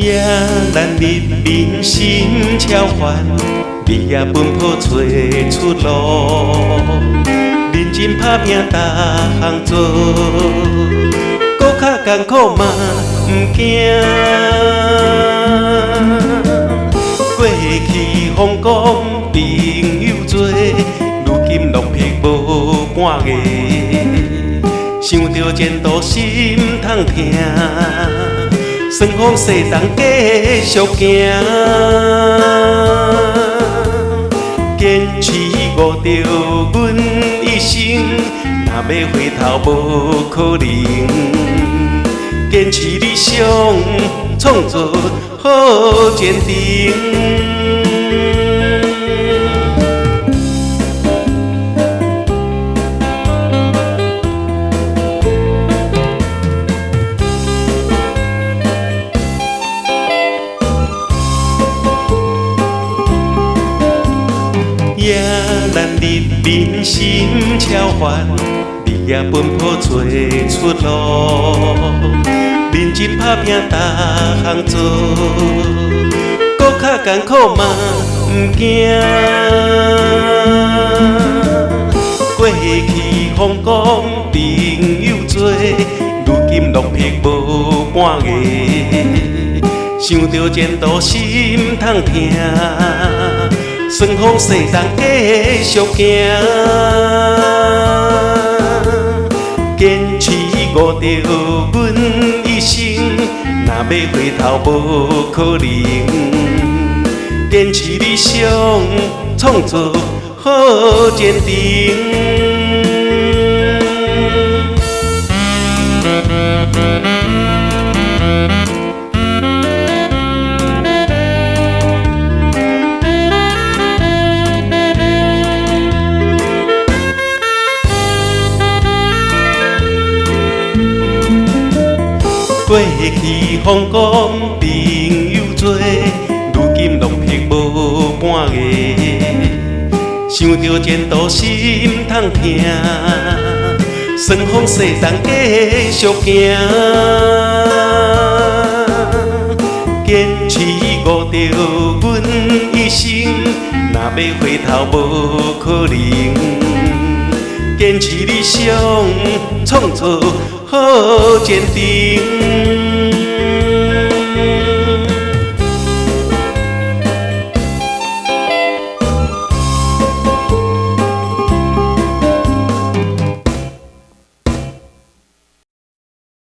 也难觅人生超凡，你也奔波找出路，认真打拼，逐项做，搁较艰苦嘛毋惊。过去风光朋友多，如今落魄无半个，想着前途心通痛。算风世人继续行，坚持悟着阮一生，若要回头无可能。坚持理想，创造好前程。也难历人生超凡，你也奔波找出路，认真打拼，逐项做，搁较艰苦嘛毋惊。过去风光朋友多，如今落魄无半个，想着前途心通痛。算风世人继续行，坚持悟着阮一生，若要回头无可能。坚持理想，创造好前程。过去风光朋友多，如今落魄无半个，想着前途心通痛。算风世人继续行，坚持悟着阮一生，若要回头无可能。坚持理想，创造好前程。